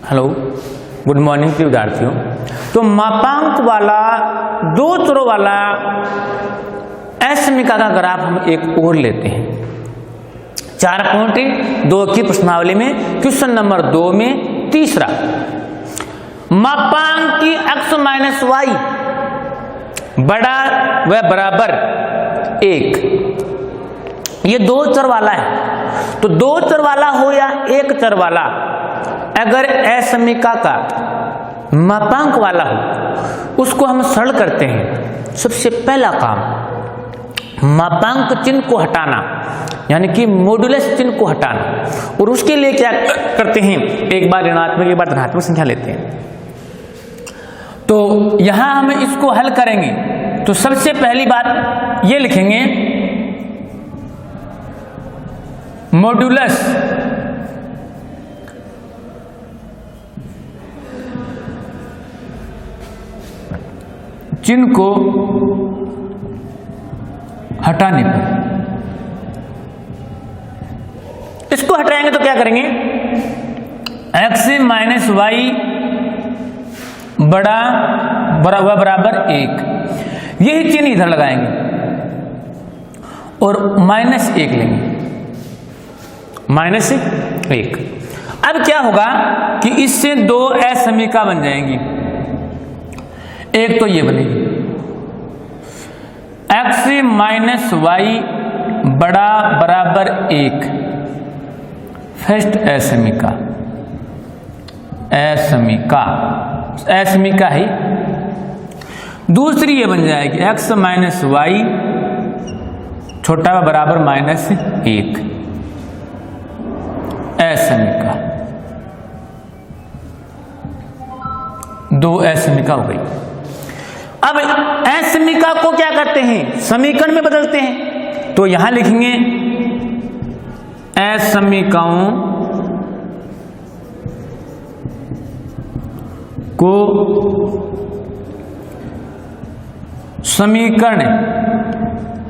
Hello, good morning प्रिय विद्यार्थियों। तो मापांक वाला दो चरों वाला असमीका का ग्राफ हम एक और लेते हैं। 4.2 की प्रश्नावली में क्वेश्चन नंबर 2 में तीसरा, मापांक की x माइनस वाई बड़ा व बराबर 1। ये दो चर वाला है, तो दो चर वाला हो या एक चर वाला, अगर असमीका का मापांक वाला हो उसको हम सरल करते हैं। सबसे पहला काम मापांक चिन्ह को हटाना, यानी कि मॉड्यूलस चिन्ह को हटाना। और उसके लिए क्या करते हैं, एक बार ऋणात्मक एक बार धनात्मक संख्या लेते हैं। तो यहां हम इसको हल करेंगे तो सबसे पहली बात ये लिखेंगे, मॉड्यूलस चिन्ह को हटाने पर, इसको हटाएंगे तो क्या करेंगे, x माइनस वाई बराबर 1, यही चिन्ह इधर लगाएंगे और -1 लेंगे, -1। अब क्या होगा कि इससे दो असमीका बन जाएंगी। एक तो ये बनेगी x माइनस वाई बराबर 1, फर्स्ट असमीका है। दूसरी ये बन जाएगी x माइनस वाई छोटा बराबर -1, असमीका। दो असमीका हो गई। अब असमीका को क्या करते हैं, समीकरण में बदलते हैं। तो यहां लिखेंगे असमीकाओं को समीकरण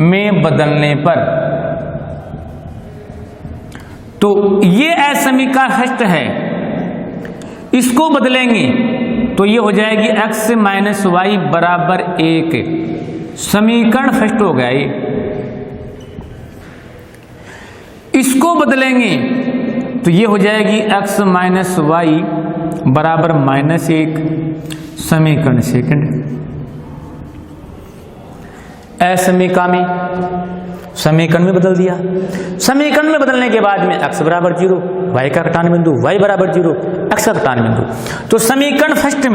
में बदलने पर, तो ये असमीका फर्स्ट है, इसको बदलेंगे तो ये हो जाएगी x माइनस वाई बराबर 1, समीकरण फर्स्ट हो गया ये। इसको बदलेंगे तो ये हो जाएगी x माइनस वाई बराबर -1, समीकरण सेकंड। असमीका में समीकरण में बदल दिया। समीकरण में बदलने के बाद में x बराबर 0, y का घटान बिंदु, y बराबर 0, x का घटान बिंदु। तो समीकरण फर्स्ट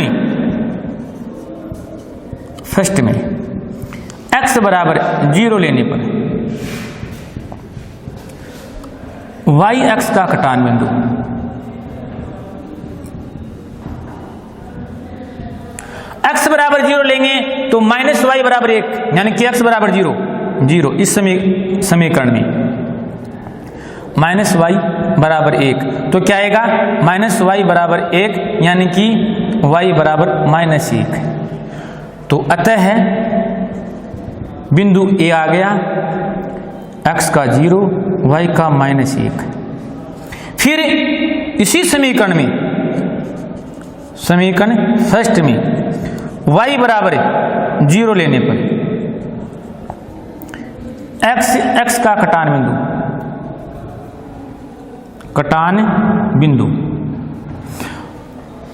में x बराबर 0 लेने पर y x का घटान बिंदु, x बराबर 0 लेंगे तो -y बराबर 1, यानी कि x बराबर 0। इस समीकरण में -y बराबर 1, तो क्या आएगा, -y बराबर 1, यानी कि y बराबर -1। तो अतः है बिंदु A आ गया, x का 0, y का -1। फिर इसी समीकरण फर्स्ट में y बराबर 0 लेने पर x का घटान बिंदु,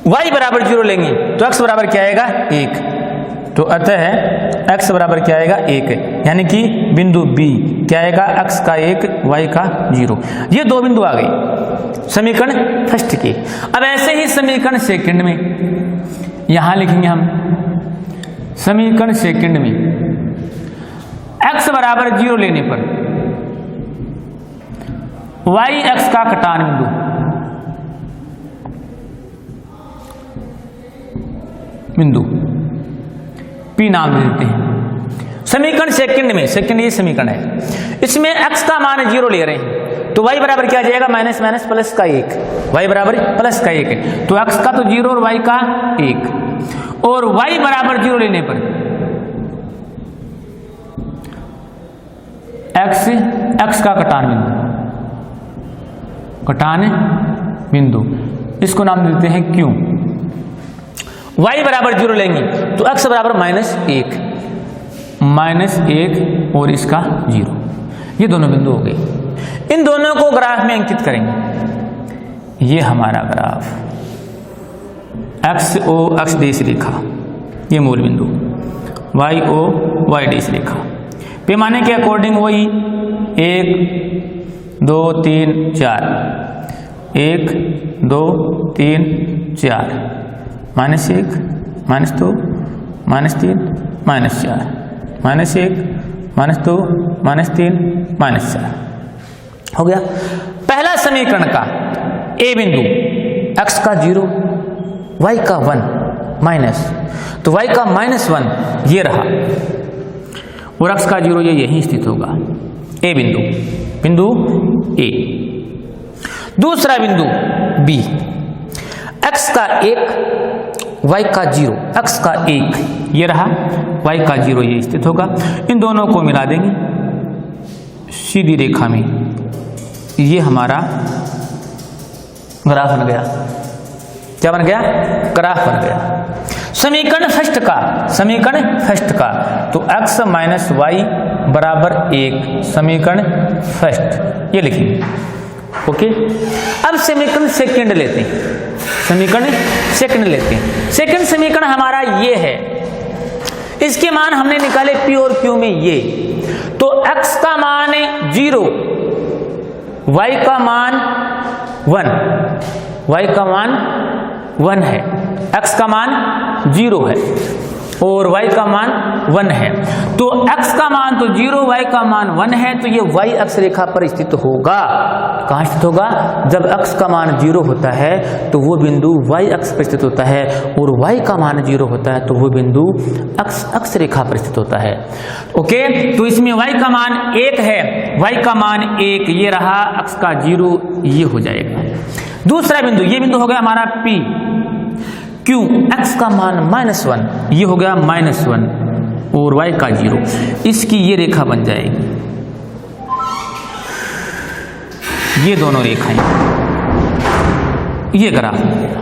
y बराबर 0 लेंगे तो x बराबर क्या आएगा, 1। तो अतः है x बराबर क्या आएगा, 1, यानी कि बिंदु B क्या आएगा, x का 1, y का 0। ये दो बिंदु आ गए समीकरण फर्स्ट के। अब ऐसे ही समीकरण सेकंड में यहां लिखेंगे हम, समीकरण सेकंड में x बराबर 0 लेने पर y x का घटान बिंदु P नाम देते हैं। समीकरण सेकंड ये समीकरण है, इसमें x का मान 0 ले रहे हैं, तो y बराबर क्या आ जाएगा, माइनस प्लस का 1, y बराबर प्लस का 1 है। तो x का तो 0 और y का 1, और y बराबर 0 लेने पर x का घटान बिंदु, इसको नाम देते हैं क्यू। y बराबर 0 लेंगे तो x बराबर -1, -1 और इसका 0, ये दोनों बिंदु हो गए। इन दोनों को ग्राफ में अंकित करेंगे। ये हमारा ग्राफ एक्स ओ एक्स डेश रेखा, ये मूल बिंदु, वाई ओ वाई डेश रेखा। पैमाने के अकॉर्डिंग वही 1 2 3 4, 1 2 3 4, -1 -2 -3 -4, -1 -2 -3 -4 हो गया। पहला समीकरण का ए बिंदु x का 0, y का 1 माइनस, तो y का -1 ये रहा और x का 0 ये यहीं स्थित होगा। ए बिंदु ए। दूसरा बिंदु बी, x का 1 y का 0, x का 1 ये रहा, y का 0 ये स्थित होगा। इन दोनों को मिला देंगे सीधी रेखा में, ये हमारा ग्राफ बन गया। क्या बन गया? ग्राफ बन गया। समीकरण फर्स्ट का तो x माइनस वाई बराबर 1, समीकरण फर्स्ट ये लिखेंगे। ओके, अब समीकरण सेकंड लेते हैं। सेकंड समीकरण हमारा ये है, इसके मान हमने निकाले P और Q में ये, तो x का मान 0, y का मान 1 है, x का मान 0 है और y का मान 1 है। तो x का मान तो 0, y का मान 1 है, तो ये y अक्ष रेखा पर स्थित होगा। कहाँ स्थित होगा? जब x का मान 0 होता है तो वो बिंदु y अक्ष पर स्थित होता है, और y का मान 0 होता है तो वो बिंदु अक्ष रेखा पर स्थित होता है। ओके, तो इसमें y का मान 1 है, y का मान 1 ये रहा, x का 0 ये हो जाएगा। दूसरा बिंदु, ये बिंदु हो गया हमारा P Q, x का मान -1 ये हो गया -1 और y का 0, इसकी ये रेखा बन जाएगी। ये दोनों रेखाएं, ये ग्राफ बन गया।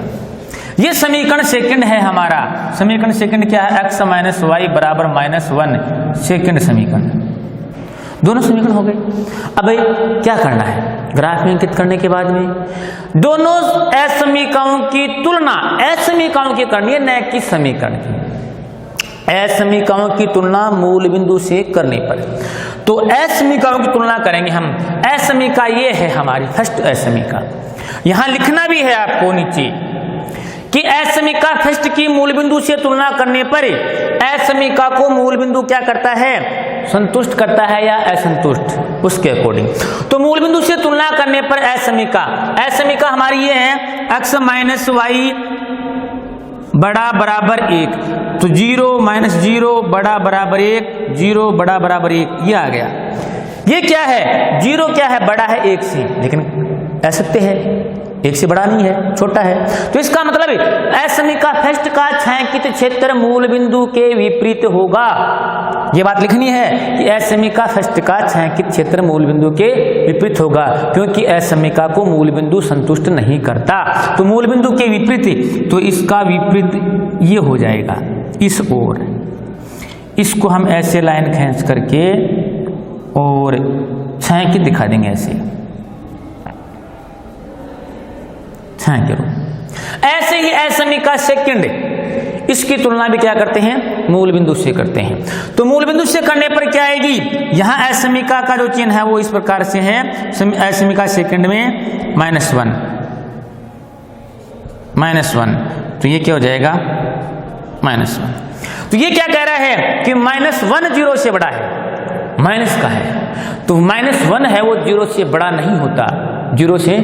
ये समीकरण सेकंड है हमारा। समीकरण सेकंड क्या है? x माइनस वाई बराबर -1, सेकंड समीकरण। दोनों समीकरण हो गए। अब क्या करना है? ग्राफ में अंकित करने के बाद में दोनों असमीकरणों की तुलना असमीकरणों की करनी है, न कि समीकरण की। असमीकरणों की तुलना मूल बिंदु से करने पर, तो असमीकरणों की तुलना करेंगे हम। असमीका ये है हमारी फर्स्ट असमीका, यहां लिखना भी है आपको नीचे कि असमीका फर्स्ट की मूल बिंदु से तुलना करने पर असमीका को मूल बिंदु क्या करता है? संतुष्ट करता है या असंतुष्ट, उसके अकॉर्डिंग। तो मूल बिंदु से तुलना करने पर असमीका हमारी ये है x माइनस वाई बड़ा बराबर 1, तो 0 माइनस 0 बड़ा बराबर 1, 0 बड़ा बराबर 1 ये आ गया। ये क्या है? 0 क्या है? बड़ा है 1 से, लेकिन असत्य है, 1 से बड़ा नहीं है, छोटा है। तो इसका मतलब असमीका फर्स्ट का छायांकित क्षेत्र मूल बिंदु के विपरीत होगा। ये बात लिखनी है कि असमीका फर्स्ट का छायांकित क्षेत्र मूल बिंदु के विपरीत होगा, क्योंकि असमीका को मूल बिंदु संतुष्ट नहीं करता। तो मूल बिंदु के विपरीत, तो इसका विपरीत ये हो जाएगा इस ओर। इसको हम ऐसे लाइन खींच करके और छायांकित दिखा देंगे, ऐसे ऐसे ही असमीका सेकंड, इसकी तुलना भी क्या करते हैं? मूल बिंदु से करते हैं। तो मूल बिंदु से करने पर क्या आएगी? यहां असमीका का जो चिन्ह है वो इस प्रकार से है, असमीका सेकंड में -1, तो ये क्या हो जाएगा? -1। तो ये क्या कह रहा है कि -1 0 से बड़ा है, माइनस का है, तो -1 है वो 0 से बड़ा नहीं होता, 0 से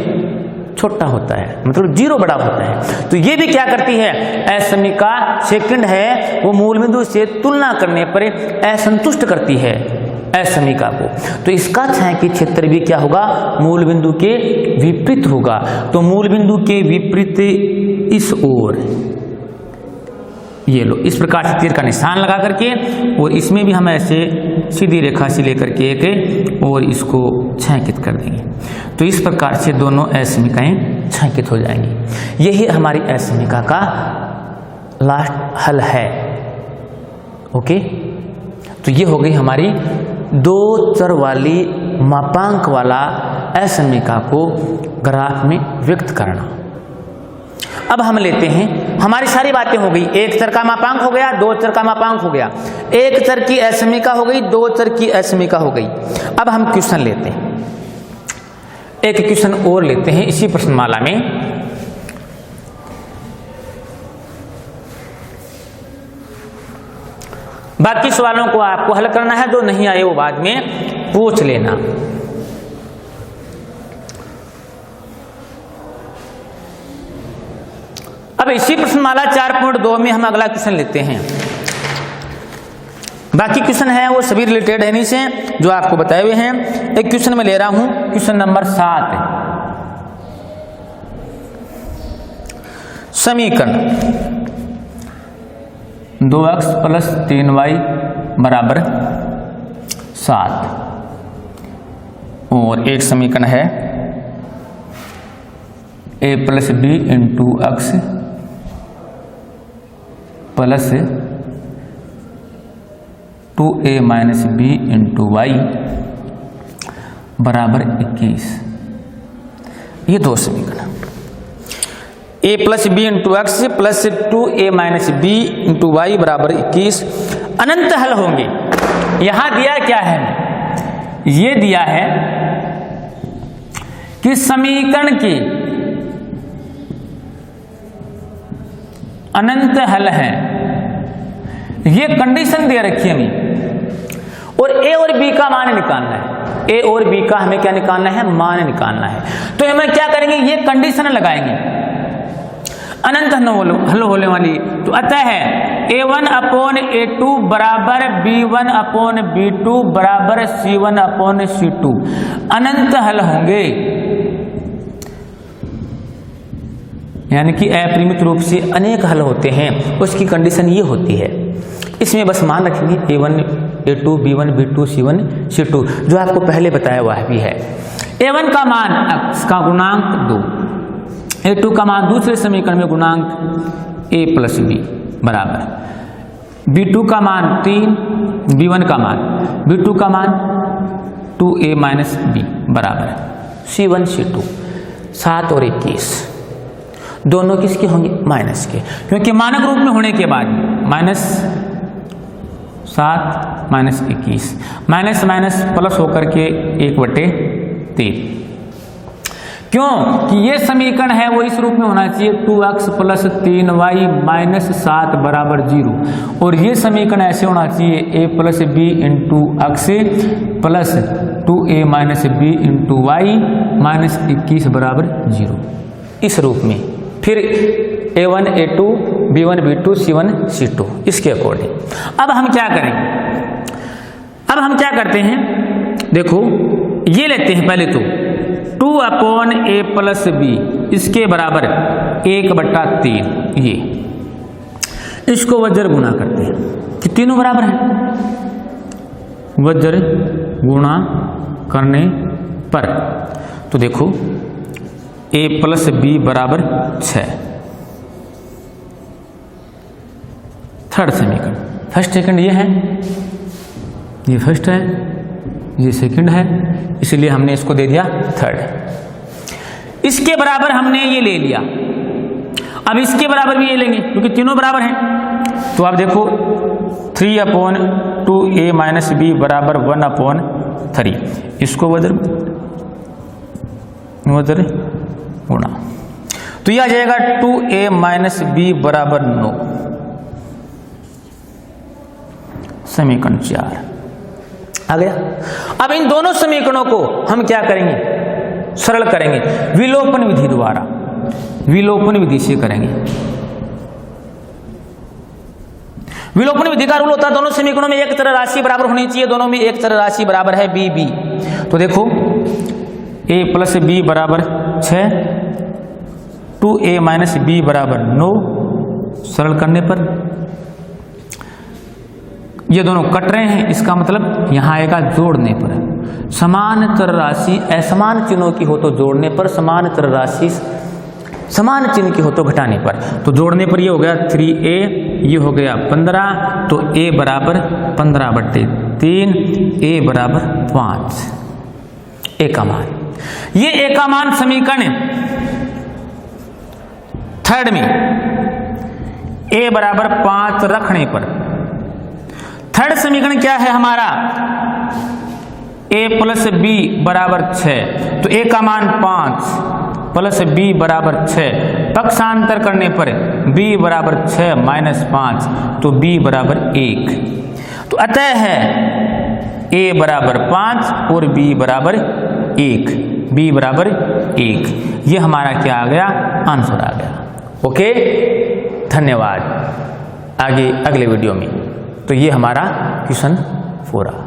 छोटा होता है, मतलब 0 बड़ा होता है। तो ये भी क्या करती है? असमीका सेकंड है वो मूल बिंदु से तुलना करने पर असंतुष्ट करती है असमीका को। तो इसका छायांकित क्षेत्र भी क्या होगा? मूल बिंदु के विपरीत होगा। तो मूल बिंदु के विपरीत इस ओर, ये लो, इस प्रकार से तीर का निशान लगा करके, और इसमें भी हम ऐसे सीधी रेखा से लेकर के एक और इसको छायांकित कर देंगे। तो इस प्रकार से दोनों असमीकाएं छायांकित हो जाएंगी। यही हमारी असमीका का लास्ट हल है। ओके, तो ये हो गई हमारी दो चर वाली मापांक वाला असमीका को ग्राफ में व्यक्त करना। अब हम लेते हैं, हमारी सारी बातें हो गई, एक चर का मापांक हो गया, दो चर का मापांक हो गया, एक चर की असमीका हो गई, दो चर की असमीका हो गई। अब हम क्वेश्चन लेते हैं, एक क्वेश्चन और लेते हैं इसी प्रश्नमाला में। बाकी सवालों को आपको हल करना है, जो नहीं आए वो बाद में पूछ लेना। अब इसी प्रश्नमाला 4.2 में हम अगला क्वेश्चन लेते हैं। बाकी क्वेश्चन है वो सभी रिलेटेड है इन्हीं से जो आपको बताए हुए हैं। एक क्वेश्चन में ले रहा हूं, क्वेश्चन नंबर 7, समीकरण 2x + 3y = 7 और एक समीकरण है a + b × x + 2a - b × y = 21। ये दो समीकरण a + b × x + 2a - b × y = 21 अनंत हल होंगे। यहां दिया क्या है, ये दिया है कि समीकरण की अनंत हल है, ये कंडीशन दे रखी है हमें, और ए और बी का मान निकालना है। ए और बी का हमें क्या निकालना है, मान निकालना है। तो हमें क्या करेंगे, ये कंडीशन लगाएंगे अनंत हल होने वाली। तो अतः है a1/a2 = b1/b2 = c1/c2 अनंत हल होंगे, यानी कि अपरिमित रूप से अनेक हल होते हैं, उसकी कंडीशन ये होती है। इसमें बस मान रखेंगे a1 a2 b1 b2 c1 c2 जो आपको पहले बताया हुआ भी है। a1 का मान x का गुणांक 2, a2 का मान दूसरे समीकरण में गुणांक a + b बराबर, b2 का मान 3, b1 का मान, b2 का मान 2a - b बराबर c1 c2। 7 और 21 दोनों किसके होंगे, माइनस के, क्योंकि मानक रूप में होने के बाद -7 - 21 माइनस माइनस प्लस होकर के 1/3। क्यों कि ये समीकरण है वो इस रूप में होना चाहिए 2x + 3y - 7 = 0, और ये समीकरण ऐसे होना चाहिए a + b × x + 2a - b × y - 21 = 0 इस रूप में। फिर a1 a2 b1 b2 c1 c2 इसके अकॉर्डिंग। अब हम क्या करें, अब हम क्या करते हैं, देखो ये लेते हैं पहले तो 2/a + b इसके बराबर 1/3, ये इसको वज्र गुणा करते हैं कि तीनों बराबर हैं, वज्र गुणा करने पर तो देखो a + b = 6। थर्ड समीकरण, फर्स्ट सेकंड ये है, ये फर्स्ट है, ये सेकंड है, इसलिए हमने इसको दे दिया थर्ड। इसके बराबर हमने ये ले लिया, अब इसके बराबर भी ये लेंगे क्योंकि तीनों बराबर हैं। तो आप देखो 3/2a - b = 1/3, इसको वज्र गुणा, तो यह आ जाएगा 2a - b = 9। समीकरण 4 आ गया। अब इन दोनों समीकरणों को हम क्या करेंगे, सरल करेंगे विलोपन विधि द्वारा, विलोपन विधि से करेंगे। विलोपन विधि का रूल होता है दोनों समीकरणों में एक चर राशि बराबर होनी चाहिए, दोनों में एक चर राशि बराबर है b b। तो देखो a + b = 6, 2a - b = 9, सरल करने पर ये दोनों कट रहे हैं, इसका मतलब यहां आएगा जोड़ने पर। समांतर राशि असमान चिन्हों की हो तो जोड़ने पर, समांतर राशि समान चिन्ह की हो तो घटाने पर। तो जोड़ने पर ये हो गया 3a, ये हो गया 15, तो a बराबर 15/3, a बराबर 5, a का मान। ये a का मान समीकरण थर्ड में a बराबर 5 रखने पर, थर्ड समीकरण क्या है हमारा, a + b बराबर 6, तो a का मान 5 प्लस b बराबर 6, पक्षांतर करने पर b बराबर 6 - 5, तो b बराबर 1। तो अतः है a बराबर 5 और b बराबर 1, b बराबर 1। ये हमारा क्या आ गया, आंसर आ गया। ओके, धन्यवाद। आगे अगले वीडियो में। तो ये हमारा क्वेश्चन 4 रहा।